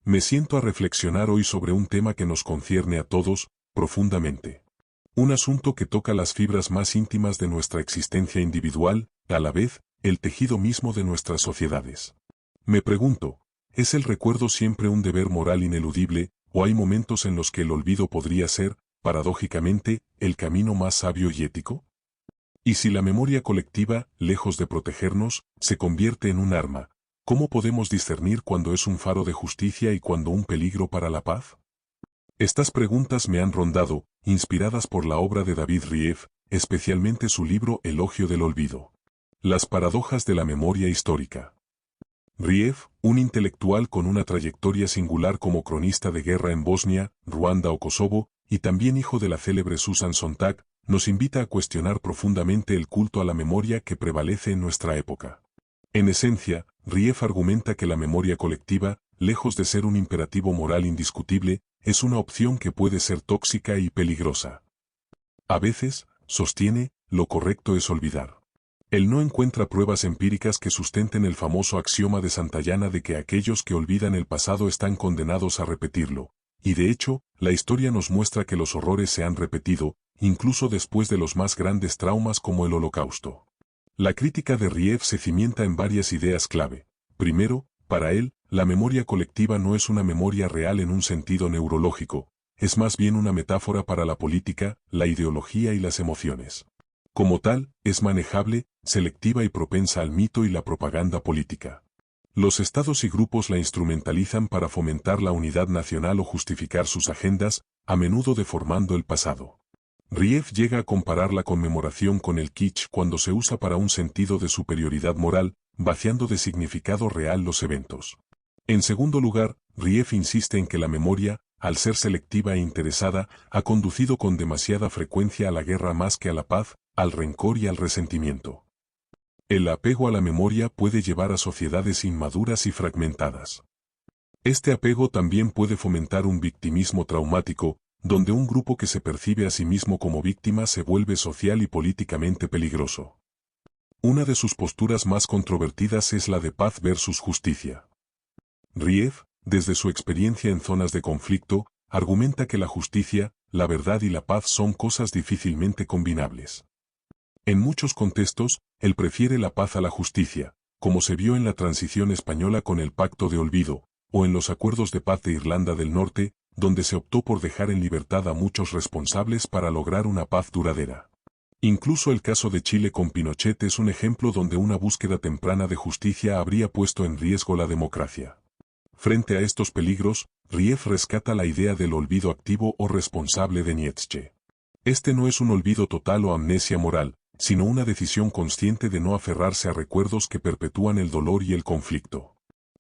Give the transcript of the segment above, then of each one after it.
Me siento a reflexionar hoy sobre un tema que nos concierne a todos, profundamente. Un asunto que toca las fibras más íntimas de nuestra existencia individual, a la vez, el tejido mismo de nuestras sociedades. Me pregunto, ¿es el recuerdo siempre un deber moral ineludible, o hay momentos en los que el olvido podría ser, paradójicamente, el camino más sabio y ético? Y si la memoria colectiva, lejos de protegernos, se convierte en un arma, ¿cómo podemos discernir cuando es un faro de justicia y cuando un peligro para la paz? Estas preguntas me han rondado, inspiradas por la obra de David Rieff, especialmente su libro Elogio del Olvido. Las paradojas de la memoria histórica. Rieff, un intelectual con una trayectoria singular como cronista de guerra en Bosnia, Ruanda o Kosovo, y también hijo de la célebre Susan Sontag, nos invita a cuestionar profundamente el culto a la memoria que prevalece en nuestra época. En esencia, Rieff argumenta que la memoria colectiva, lejos de ser un imperativo moral indiscutible, es una opción que puede ser tóxica y peligrosa. A veces, sostiene, lo correcto es olvidar. Él no encuentra pruebas empíricas que sustenten el famoso axioma de Santayana de que aquellos que olvidan el pasado están condenados a repetirlo, y de hecho, la historia nos muestra que los horrores se han repetido, incluso después de los más grandes traumas como el Holocausto. La crítica de Rieff se cimienta en varias ideas clave. Primero, para él, la memoria colectiva no es una memoria real en un sentido neurológico, es más bien una metáfora para la política, la ideología y las emociones. Como tal, es manejable, selectiva y propensa al mito y la propaganda política. Los estados y grupos la instrumentalizan para fomentar la unidad nacional o justificar sus agendas, a menudo deformando el pasado. Rieff llega a comparar la conmemoración con el kitsch cuando se usa para un sentido de superioridad moral, vaciando de significado real los eventos. En segundo lugar, Rieff insiste en que la memoria, al ser selectiva e interesada, ha conducido con demasiada frecuencia a la guerra más que a la paz, al rencor y al resentimiento. El apego a la memoria puede llevar a sociedades inmaduras y fragmentadas. Este apego también puede fomentar un victimismo traumático, donde un grupo que se percibe a sí mismo como víctima se vuelve social y políticamente peligroso. Una de sus posturas más controvertidas es la de paz versus justicia. Rieff, desde su experiencia en zonas de conflicto, argumenta que la justicia, la verdad y la paz son cosas difícilmente combinables. En muchos contextos, él prefiere la paz a la justicia, como se vio en la transición española con el Pacto de Olvido, o en los acuerdos de paz de Irlanda del Norte, donde se optó por dejar en libertad a muchos responsables para lograr una paz duradera. Incluso el caso de Chile con Pinochet es un ejemplo donde una búsqueda temprana de justicia habría puesto en riesgo la democracia. Frente a estos peligros, Rieff rescata la idea del olvido activo o responsable de Nietzsche. Este no es un olvido total o amnesia moral, sino una decisión consciente de no aferrarse a recuerdos que perpetúan el dolor y el conflicto.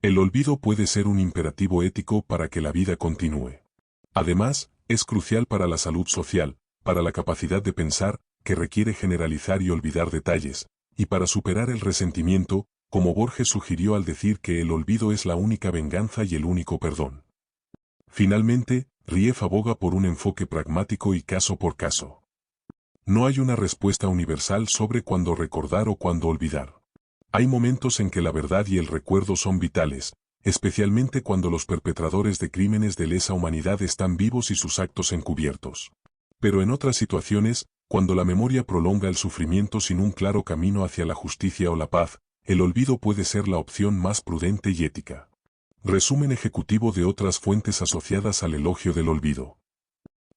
El olvido puede ser un imperativo ético para que la vida continúe. Además, es crucial para la salud social, para la capacidad de pensar, que requiere generalizar y olvidar detalles, y para superar el resentimiento, como Borges sugirió al decir que el olvido es la única venganza y el único perdón. Finalmente, Rieff aboga por un enfoque pragmático y caso por caso. No hay una respuesta universal sobre cuándo recordar o cuándo olvidar. Hay momentos en que la verdad y el recuerdo son vitales, especialmente cuando los perpetradores de crímenes de lesa humanidad están vivos y sus actos encubiertos. Pero en otras situaciones, cuando la memoria prolonga el sufrimiento sin un claro camino hacia la justicia o la paz, el olvido puede ser la opción más prudente y ética. Resumen ejecutivo de otras fuentes asociadas al elogio del olvido.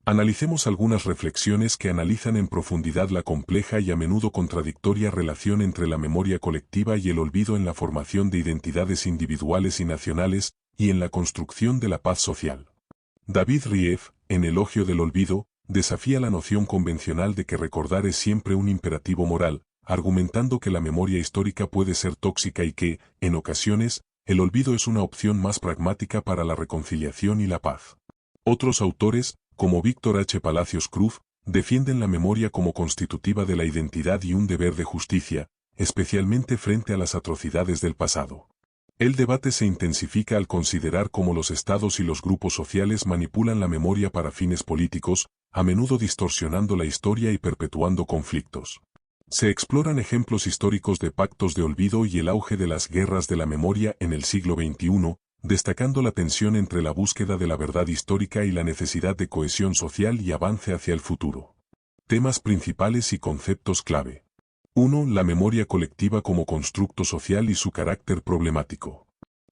Analicemos algunas reflexiones que analizan en profundidad la compleja y a menudo contradictoria relación entre la memoria colectiva y el olvido en la formación de identidades individuales y nacionales, y en la construcción de la paz social. David Rieff, en Elogio del Olvido, desafía la noción convencional de que recordar es siempre un imperativo moral, argumentando que la memoria histórica puede ser tóxica y que, en ocasiones, el olvido es una opción más pragmática para la reconciliación y la paz. Otros autores, como Víctor H. Palacios Cruz, defienden la memoria como constitutiva de la identidad y un deber de justicia, especialmente frente a las atrocidades del pasado. El debate se intensifica al considerar cómo los estados y los grupos sociales manipulan la memoria para fines políticos, a menudo distorsionando la historia y perpetuando conflictos. Se exploran ejemplos históricos de pactos de olvido y el auge de las guerras de la memoria en el siglo XXI, destacando la tensión entre la búsqueda de la verdad histórica y la necesidad de cohesión social y avance hacia el futuro. Temas principales y conceptos clave. 1. La memoria colectiva como constructo social y su carácter problemático.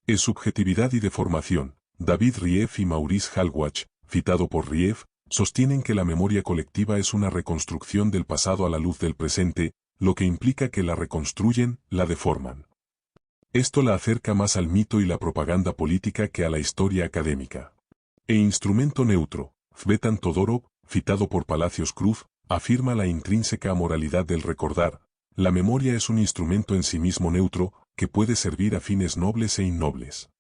Es subjetividad y deformación. David Rieff y Maurice Halbwach, citado por Rieff, sostienen que la memoria colectiva es una reconstrucción del pasado a la luz del presente, lo que implica que la reconstruyen, la deforman. Esto la acerca más al mito y la propaganda política que a la historia académica. Instrumento neutro. Tzvetan Todorov, citado por Palacios Cruz, afirma la intrínseca amoralidad del recordar. La memoria es un instrumento en sí mismo neutro, que puede servir a fines nobles e innobles.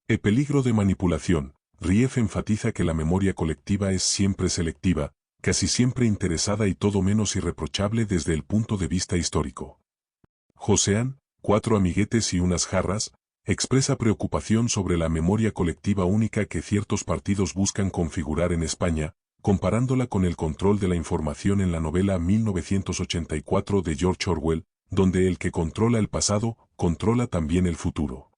El peligro de manipulación. Rieff enfatiza que la memoria colectiva es siempre selectiva, casi siempre interesada y todo menos irreprochable desde el punto de vista histórico. Josean, 4 amiguetes y unas jarras, expresa preocupación sobre la memoria colectiva única que ciertos partidos buscan configurar en España, comparándola con el control de la información en la novela 1984 de George Orwell, donde el que controla el pasado, controla también el futuro.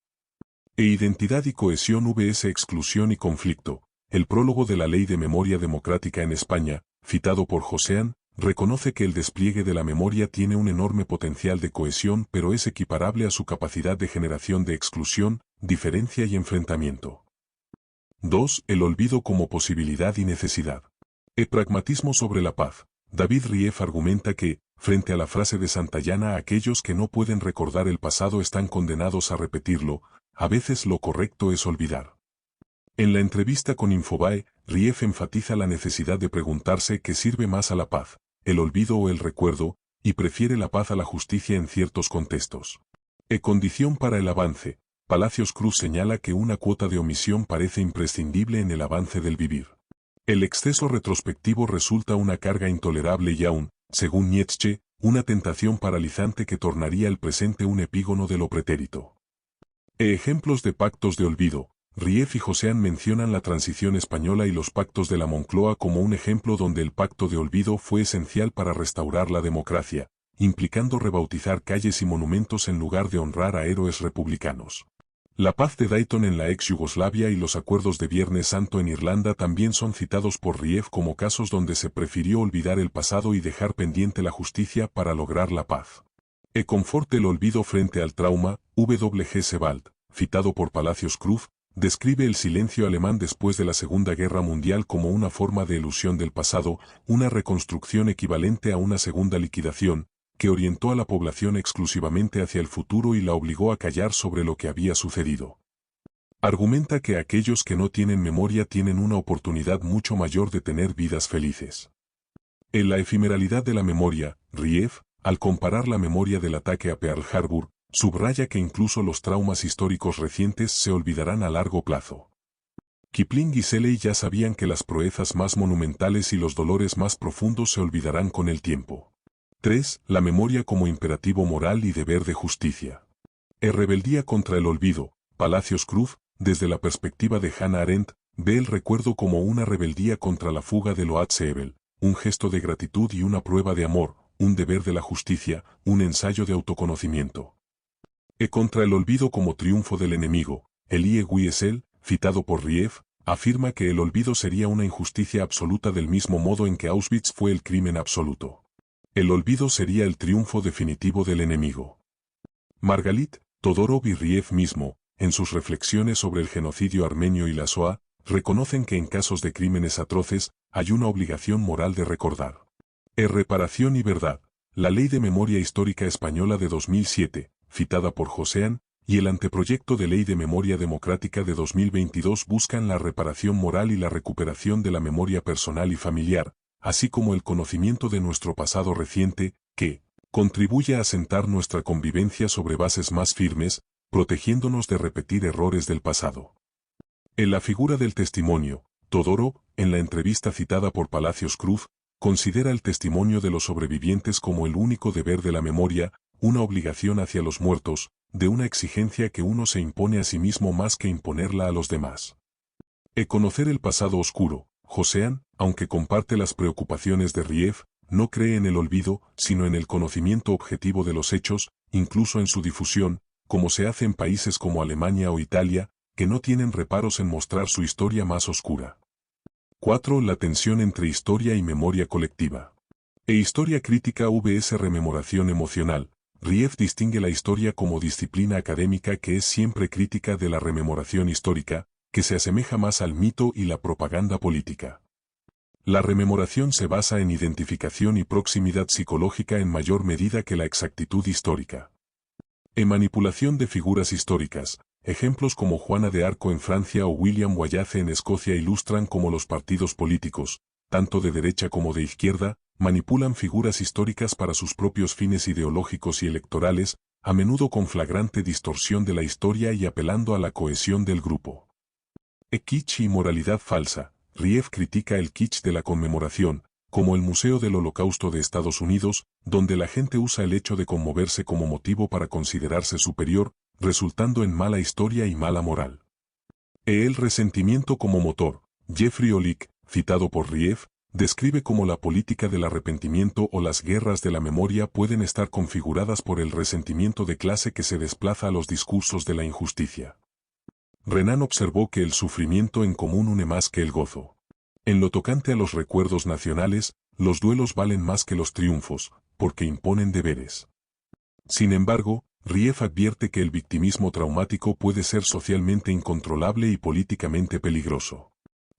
Identidad y cohesión vs exclusión y conflicto. El prólogo de la Ley de Memoria Democrática en España, citado por Josean, reconoce que el despliegue de la memoria tiene un enorme potencial de cohesión pero es equiparable a su capacidad de generación de exclusión, diferencia y enfrentamiento. 2. El olvido como posibilidad y necesidad. El pragmatismo sobre la paz. David Rieff argumenta que, frente a la frase de Santayana, aquellos que no pueden recordar el pasado están condenados a repetirlo, a veces lo correcto es olvidar. En la entrevista con Infobae, Rieff enfatiza la necesidad de preguntarse qué sirve más a la paz, el olvido o el recuerdo, y prefiere la paz a la justicia en ciertos contextos. Condición para el avance. Palacios Cruz señala que una cuota de omisión parece imprescindible en el avance del vivir. El exceso retrospectivo resulta una carga intolerable y aún, según Nietzsche, una tentación paralizante que tornaría el presente un epígono de lo pretérito. Ejemplos de pactos de olvido. Rieff y Josean mencionan la transición española y los pactos de la Moncloa como un ejemplo donde el pacto de olvido fue esencial para restaurar la democracia, implicando rebautizar calles y monumentos en lugar de honrar a héroes republicanos. La paz de Dayton en la ex-Yugoslavia y los acuerdos de Viernes Santo en Irlanda también son citados por Rieff como casos donde se prefirió olvidar el pasado y dejar pendiente la justicia para lograr la paz. Conforte el olvido frente al trauma. W. G. Sebald, citado por Palacios Cruz, describe el silencio alemán después de la Segunda Guerra Mundial como una forma de elusión del pasado, una reconstrucción equivalente a una segunda liquidación, que orientó a la población exclusivamente hacia el futuro y la obligó a callar sobre lo que había sucedido. Argumenta que aquellos que no tienen memoria tienen una oportunidad mucho mayor de tener vidas felices. En la efemeralidad de la memoria, Rieff, al comparar la memoria del ataque a Pearl Harbor, subraya que incluso los traumas históricos recientes se olvidarán a largo plazo. Kipling y Shelley ya sabían que las proezas más monumentales y los dolores más profundos se olvidarán con el tiempo. 3. La memoria como imperativo moral y deber de justicia. Rebeldía contra el olvido. Palacios Cruz, desde la perspectiva de Hannah Arendt, ve el recuerdo como una rebeldía contra la fuga de Loat-Sebel, un gesto de gratitud y una prueba de amor, un deber de la justicia, un ensayo de autoconocimiento. Contra el olvido como triunfo del enemigo. Elie Wiesel, citado por Rieff, afirma que el olvido sería una injusticia absoluta del mismo modo en que Auschwitz fue el crimen absoluto. El olvido sería el triunfo definitivo del enemigo. Margalit, Todorov y Rieff mismo, en sus reflexiones sobre el genocidio armenio y la Shoah, reconocen que en casos de crímenes atroces, hay una obligación moral de recordar. Reparación y verdad. La Ley de Memoria Histórica Española de 2007, citada por Josean, y el anteproyecto de Ley de Memoria Democrática de 2022 buscan la reparación moral y la recuperación de la memoria personal y familiar, así como el conocimiento de nuestro pasado reciente, que contribuye a asentar nuestra convivencia sobre bases más firmes, protegiéndonos de repetir errores del pasado. En la figura del testimonio, Todorov, en la entrevista citada por Palacios Cruz, considera el testimonio de los sobrevivientes como el único deber de la memoria, una obligación hacia los muertos, de una exigencia que uno se impone a sí mismo más que imponerla a los demás. Conocer el pasado oscuro. Josean, aunque comparte las preocupaciones de Rieff, no cree en el olvido, sino en el conocimiento objetivo de los hechos, incluso en su difusión, como se hace en países como Alemania o Italia, que no tienen reparos en mostrar su historia más oscura. 4. La tensión entre historia y memoria colectiva. Historia crítica vs rememoración emocional. Rieff distingue la historia como disciplina académica que es siempre crítica de la rememoración histórica, que se asemeja más al mito y la propaganda política. La rememoración se basa en identificación y proximidad psicológica en mayor medida que la exactitud histórica. Manipulación de figuras históricas. Ejemplos como Juana de Arco en Francia o William Wallace en Escocia ilustran cómo los partidos políticos, tanto de derecha como de izquierda, manipulan figuras históricas para sus propios fines ideológicos y electorales, a menudo con flagrante distorsión de la historia y apelando a la cohesión del grupo. Kitsch y moralidad falsa. Rieff critica el kitsch de la conmemoración, como el Museo del Holocausto de Estados Unidos, donde la gente usa el hecho de conmoverse como motivo para considerarse superior, resultando en mala historia y mala moral. El resentimiento como motor. Jeffrey Olick, citado por Rieff, describe cómo la política del arrepentimiento o las guerras de la memoria pueden estar configuradas por el resentimiento de clase que se desplaza a los discursos de la injusticia. Renan observó que el sufrimiento en común une más que el gozo. En lo tocante a los recuerdos nacionales, los duelos valen más que los triunfos, porque imponen deberes. Sin embargo, Rieff advierte que el victimismo traumático puede ser socialmente incontrolable y políticamente peligroso.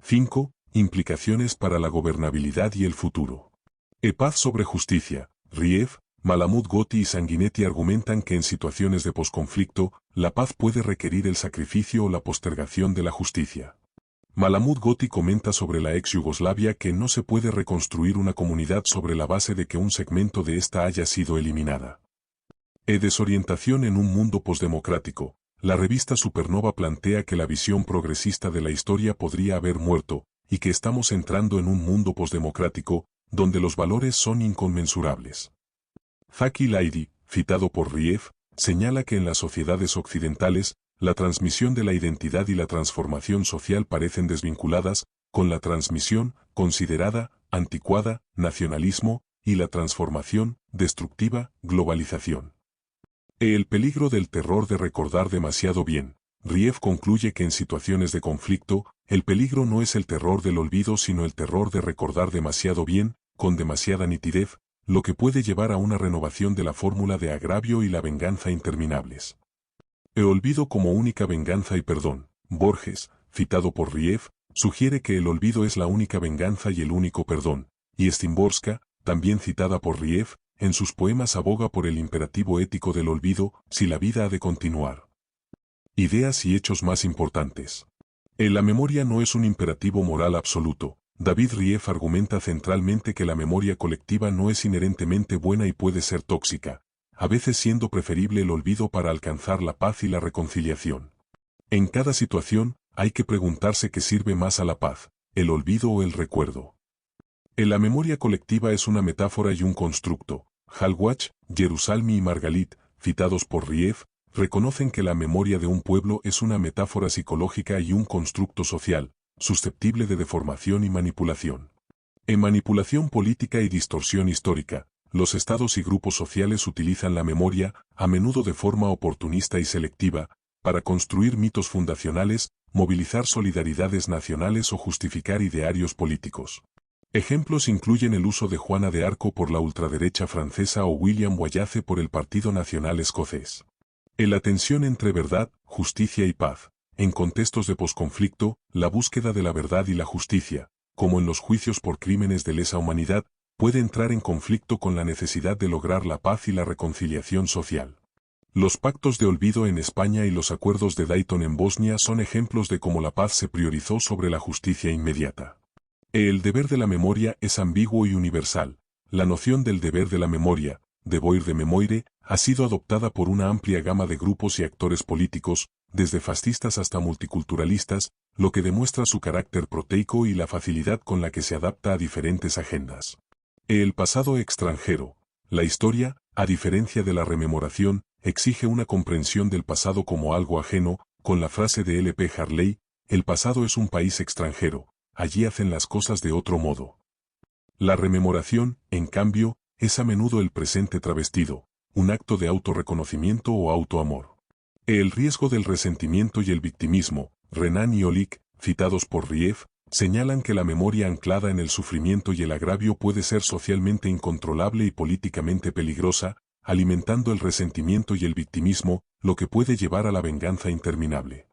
5. Implicaciones para la gobernabilidad y el futuro. Paz sobre justicia. Rieff, Malamud Gotti y Sanguinetti argumentan que en situaciones de posconflicto, la paz puede requerir el sacrificio o la postergación de la justicia. Malamud Gotti comenta sobre la ex Yugoslavia que no se puede reconstruir una comunidad sobre la base de que un segmento de esta haya sido eliminada. Desorientación en un mundo posdemocrático. La revista Supernova plantea que la visión progresista de la historia podría haber muerto, y que estamos entrando en un mundo posdemocrático, donde los valores son inconmensurables. Zaki Laidi, citado por Rieff, señala que en las sociedades occidentales, la transmisión de la identidad y la transformación social parecen desvinculadas, con la transmisión, considerada, anticuada, nacionalismo, y la transformación, destructiva, globalización. El peligro del terror de recordar demasiado bien. Rieff concluye que en situaciones de conflicto, el peligro no es el terror del olvido sino el terror de recordar demasiado bien, con demasiada nitidez, lo que puede llevar a una renovación de la fórmula de agravio y la venganza interminables. El olvido como única venganza y perdón. Borges, citado por Rieff, sugiere que el olvido es la única venganza y el único perdón, y Szymborska, también citada por Rieff, en sus poemas aboga por el imperativo ético del olvido, si la vida ha de continuar. Ideas y hechos más importantes. La memoria no es un imperativo moral absoluto. David Rieff argumenta centralmente que la memoria colectiva no es inherentemente buena y puede ser tóxica, a veces siendo preferible el olvido para alcanzar la paz y la reconciliación. En cada situación, hay que preguntarse qué sirve más a la paz, el olvido o el recuerdo. La memoria colectiva es una metáfora y un constructo. Hallwach, Jerusalmi y Margalit, citados por Rieff, reconocen que la memoria de un pueblo es una metáfora psicológica y un constructo social, susceptible de deformación y manipulación. En manipulación política y distorsión histórica, los estados y grupos sociales utilizan la memoria, a menudo de forma oportunista y selectiva, para construir mitos fundacionales, movilizar solidaridades nacionales o justificar idearios políticos. Ejemplos incluyen el uso de Juana de Arco por la ultraderecha francesa o William Wallace por el Partido Nacional Escocés. La tensión entre verdad, justicia y paz. En contextos de posconflicto, la búsqueda de la verdad y la justicia, como en los juicios por crímenes de lesa humanidad, puede entrar en conflicto con la necesidad de lograr la paz y la reconciliación social. Los pactos de olvido en España y los acuerdos de Dayton en Bosnia son ejemplos de cómo la paz se priorizó sobre la justicia inmediata. El deber de la memoria es ambiguo y universal. La noción del deber de la memoria, devoir de mémoire, ha sido adoptada por una amplia gama de grupos y actores políticos, desde fascistas hasta multiculturalistas, lo que demuestra su carácter proteico y la facilidad con la que se adapta a diferentes agendas. El pasado extranjero. La historia, a diferencia de la rememoración, exige una comprensión del pasado como algo ajeno, con la frase de L. P. Harley, el pasado es un país extranjero, allí hacen las cosas de otro modo. La rememoración, en cambio, es a menudo el presente travestido, un acto de autorreconocimiento o autoamor. El riesgo del resentimiento y el victimismo, Renan y Olick, citados por Rief, señalan que la memoria anclada en el sufrimiento y el agravio puede ser socialmente incontrolable y políticamente peligrosa, alimentando el resentimiento y el victimismo, lo que puede llevar a la venganza interminable.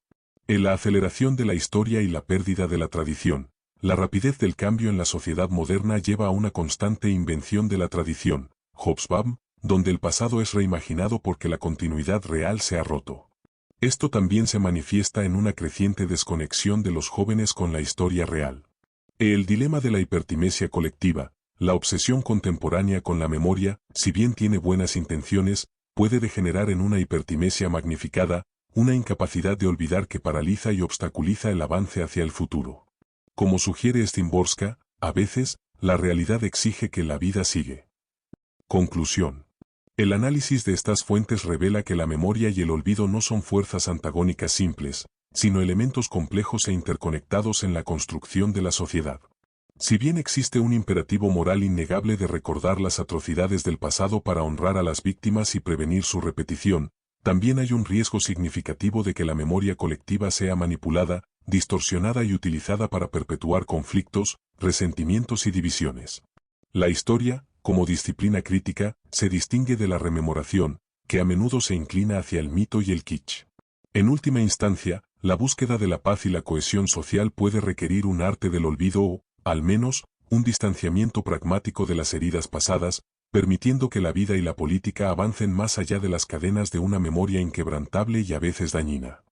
En la aceleración de la historia y la pérdida de la tradición, la rapidez del cambio en la sociedad moderna lleva a una constante invención de la tradición, Hobsbawm, donde el pasado es reimaginado porque la continuidad real se ha roto. Esto también se manifiesta en una creciente desconexión de los jóvenes con la historia real. El dilema de la hipertimesia colectiva, la obsesión contemporánea con la memoria, si bien tiene buenas intenciones, puede degenerar en una hipertimesia magnificada, una incapacidad de olvidar que paraliza y obstaculiza el avance hacia el futuro. Como sugiere Szymborska, a veces, la realidad exige que la vida sigue. Conclusión. El análisis de estas fuentes revela que la memoria y el olvido no son fuerzas antagónicas simples, sino elementos complejos e interconectados en la construcción de la sociedad. Si bien existe un imperativo moral innegable de recordar las atrocidades del pasado para honrar a las víctimas y prevenir su repetición, también hay un riesgo significativo de que la memoria colectiva sea manipulada, distorsionada y utilizada para perpetuar conflictos, resentimientos y divisiones. La historia, como disciplina crítica, se distingue de la rememoración, que a menudo se inclina hacia el mito y el kitsch. En última instancia, la búsqueda de la paz y la cohesión social puede requerir un arte del olvido o, al menos, un distanciamiento pragmático de las heridas pasadas, permitiendo que la vida y la política avancen más allá de las cadenas de una memoria inquebrantable y a veces dañina.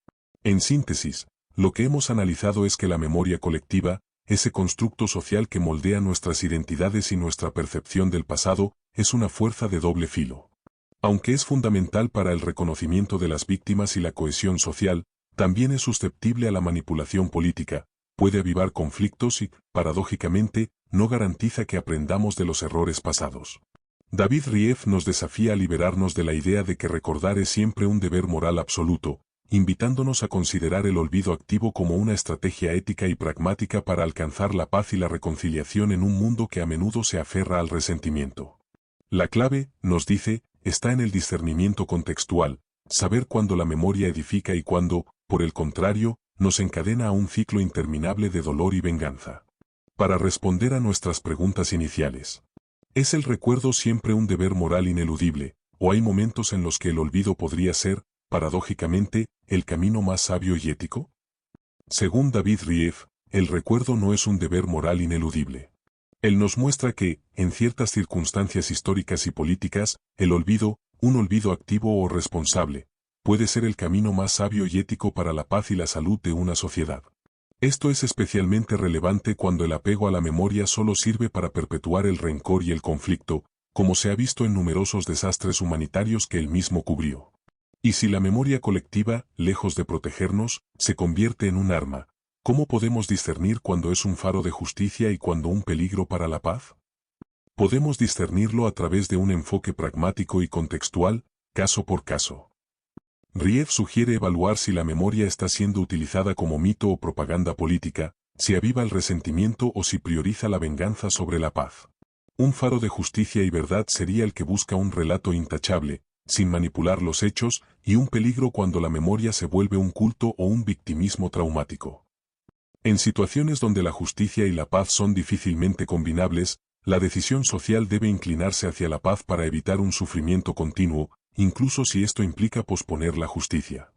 En síntesis, lo que hemos analizado es que la memoria colectiva, ese constructo social que moldea nuestras identidades y nuestra percepción del pasado, es una fuerza de doble filo. Aunque es fundamental para el reconocimiento de las víctimas y la cohesión social, también es susceptible a la manipulación política, puede avivar conflictos y, paradójicamente, no garantiza que aprendamos de los errores pasados. David Rief nos desafía a liberarnos de la idea de que recordar es siempre un deber moral absoluto, invitándonos a considerar el olvido activo como una estrategia ética y pragmática para alcanzar la paz y la reconciliación en un mundo que a menudo se aferra al resentimiento. La clave, nos dice, está en el discernimiento contextual, saber cuándo la memoria edifica y cuándo, por el contrario, nos encadena a un ciclo interminable de dolor y venganza. Para responder a nuestras preguntas iniciales, ¿es el recuerdo siempre un deber moral ineludible, o hay momentos en los que el olvido podría ser, paradójicamente, el camino más sabio y ético? Según David Rief, el recuerdo no es un deber moral ineludible. Él nos muestra que, en ciertas circunstancias históricas y políticas, el olvido, un olvido activo o responsable, puede ser el camino más sabio y ético para la paz y la salud de una sociedad. Esto es especialmente relevante cuando el apego a la memoria solo sirve para perpetuar el rencor y el conflicto, como se ha visto en numerosos desastres humanitarios que él mismo cubrió. Y si la memoria colectiva, lejos de protegernos, se convierte en un arma, ¿cómo podemos discernir cuándo es un faro de justicia y cuándo un peligro para la paz? Podemos discernirlo a través de un enfoque pragmático y contextual, caso por caso. Rief sugiere evaluar si la memoria está siendo utilizada como mito o propaganda política, si aviva el resentimiento o si prioriza la venganza sobre la paz. Un faro de justicia y verdad sería el que busca un relato intachable, sin manipular los hechos, y un peligro cuando la memoria se vuelve un culto o un victimismo traumático. En situaciones donde la justicia y la paz son difícilmente combinables, la decisión social debe inclinarse hacia la paz para evitar un sufrimiento continuo, incluso si esto implica posponer la justicia.